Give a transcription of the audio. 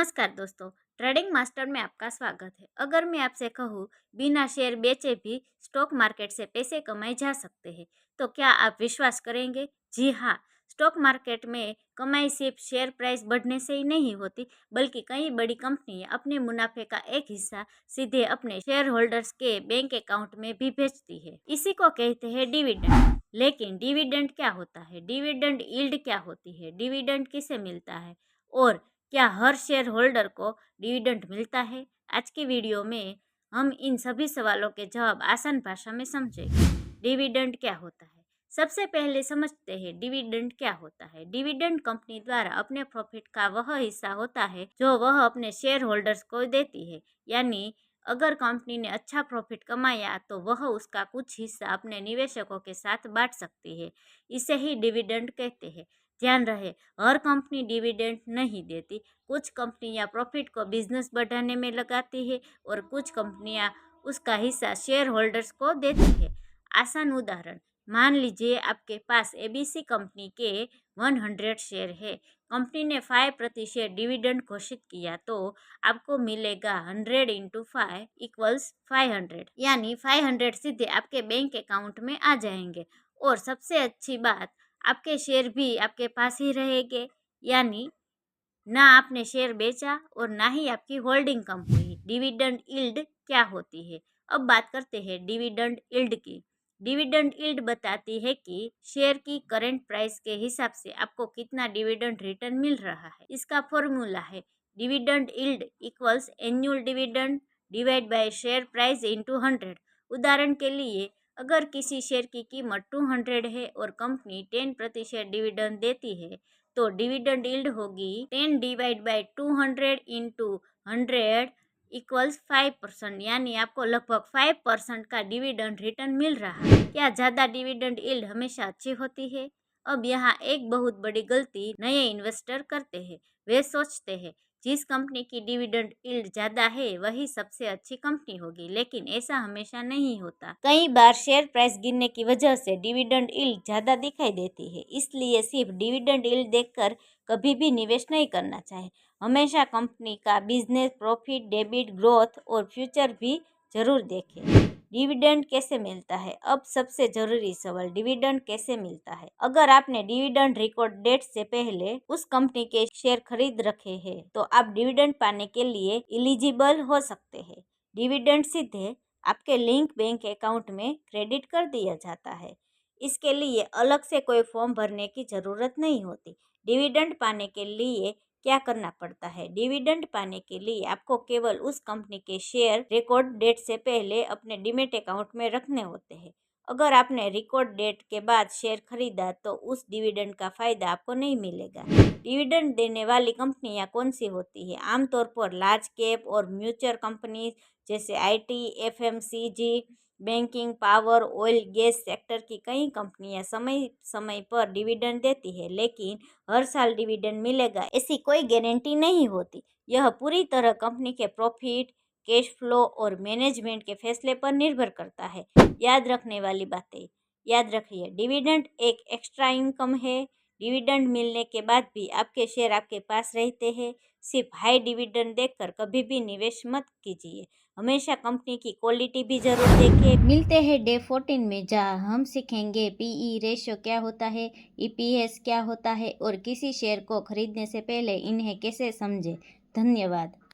नमस्कार दोस्तों, trading master में आपका स्वागत है। अगर मैं आपसे कहूँ बिना शेयर बेचे भी स्टॉक मार्केट से पैसे कमाए जा सकते हैं, तो क्या आप विश्वास करेंगे? जी हाँ, स्टॉक मार्केट में कमाई सिर्फ शेयर प्राइस बढ़ने से ही नहीं होती, बल्कि कई बड़ी कंपनियां अपने मुनाफे का एक हिस्सा सीधे अपने शेयर होल्डर्स के बैंक अकाउंट में भी भेजती है। इसी को कहते हैं डिविडेंड। लेकिन डिविडेंड क्या होता है? डिविडेंड यील्ड क्या होती है? डिविडेंड किसे मिलता है? और क्या हर शेयर होल्डर को डिविडेंड मिलता है? आज की वीडियो में हम इन सभी सवालों के जवाब आसान भाषा में समझेंगे। डिविडेंड क्या होता है? सबसे पहले समझते हैं डिविडेंड क्या होता है। डिविडेंड कंपनी द्वारा अपने प्रॉफिट का वह हिस्सा होता है जो वह अपने शेयर होल्डर्स को देती है। यानी अगर कंपनी ने अच्छा प्रॉफिट कमाया तो वह उसका कुछ हिस्सा अपने निवेशकों के साथ बांट सकती है। इसे ही डिविडेंड कहते हैं। ध्यान रहे, हर कंपनी डिविडेंड नहीं देती। कुछ कंपनियां प्रॉफिट को बिजनेस बढ़ाने में लगाती है और कुछ कंपनियां उसका हिस्सा शेयर होल्डर्स को देती है। आसान उदाहरण, मान लीजिए आपके पास एबीसी कंपनी के 100 शेयर है। कंपनी ने 5% डिविडेंड घोषित किया तो आपको मिलेगा 100 इंटू 5 इक्वल्स 500, यानी 500 सीधे आपके बैंक अकाउंट में आ जाएंगे। और सबसे अच्छी बात, आपके शेयर भी आपके पास ही रहेंगे, यानी ना आपने शेयर बेचा और ना ही आपकी होल्डिंग कम हुई। डिविडेंड यील्ड क्या होती है? अब बात करते हैं डिविडेंड यील्ड की। डिविडेंड यील्ड बताती है कि शेयर की करंट प्राइस के हिसाब से आपको कितना डिविडेंड रिटर्न मिल रहा है। इसका फॉर्मूला है dividend yield equals annual dividend divide by share price into 100। उदाहरण के लिए, अगर किसी शेयर की कीमत 200 है और कंपनी 10% डिविडेंड देती है, तो डिविडेंड यील्ड होगी 10 डिवाइड बाई 200 इंटू 100 इक्वल्स 5%, यानी आपको लगभग 5% का डिविडेंड रिटर्न मिल रहा है। क्या ज़्यादा डिविडेंड यील्ड हमेशा अच्छी होती है? अब यहाँ एक बहुत बड़ी गलती नए इन्वेस्टर करते हैं। वे सोचते हैं जिस कंपनी की डिविडेंड यील्ड ज़्यादा है वही सबसे अच्छी कंपनी होगी, लेकिन ऐसा हमेशा नहीं होता। कई बार शेयर प्राइस गिरने की वजह से डिविडेंड यील्ड ज़्यादा दिखाई देती है। इसलिए सिर्फ डिविडेंड यील्ड देखकर कभी भी निवेश नहीं करना चाहिए। हमेशा कंपनी का बिजनेस, प्रॉफिट, डेबिट, ग्रोथ और फ्यूचर भी जरूर देखें। डिविडेंड कैसे मिलता है? अब सबसे जरूरी सवाल, डिविडेंड कैसे मिलता है? अगर आपने डिविडेंड रिकॉर्ड डेट से पहले उस कंपनी के शेयर खरीद रखे हैं, तो आप डिविडेंड पाने के लिए एलिजिबल हो सकते हैं। डिविडेंड सीधे आपके लिंक बैंक अकाउंट में क्रेडिट कर दिया जाता है। इसके लिए अलग से कोई फॉर्म भरने की जरूरत नहीं होती। डिविडेंड पाने के लिए क्या करना पड़ता है? डिविडेंड पाने के लिए आपको केवल उस कंपनी के शेयर रिकॉर्ड डेट से पहले अपने डीमैट अकाउंट में रखने होते हैं। अगर आपने रिकॉर्ड डेट के बाद शेयर खरीदा तो उस डिविडेंड का फायदा आपको नहीं मिलेगा। डिविडेंड देने वाली कंपनियां कौन सी होती है? आमतौर पर लार्ज कैप और म्यूचुअल कंपनी जैसे IT, FMCG, banking, power, oil, gas sector की कई कंपनियां समय समय पर डिविडेंड देती है, लेकिन हर साल डिविडेंड मिलेगा ऐसी कोई गारंटी नहीं होती। यह पूरी तरह कंपनी के प्रॉफिट, कैश फ्लो और मैनेजमेंट के फैसले पर निर्भर करता है। याद रखने वाली बातें, याद रखिए, डिविडेंड एक एक्स्ट्रा इनकम है। डिविडेंड मिलने के बाद भी आपके शेयर आपके पास रहते हैं। सिर्फ हाई डिविडेंड देखकर कभी भी निवेश मत कीजिए। हमेशा कंपनी की क्वालिटी भी जरूर देखें। मिलते हैं डे 14 में, जहाँ हम सीखेंगे पीई रेशियो क्या होता है, ईपीएस क्या होता है और किसी शेयर को खरीदने से पहले इन्हें कैसे समझें। धन्यवाद।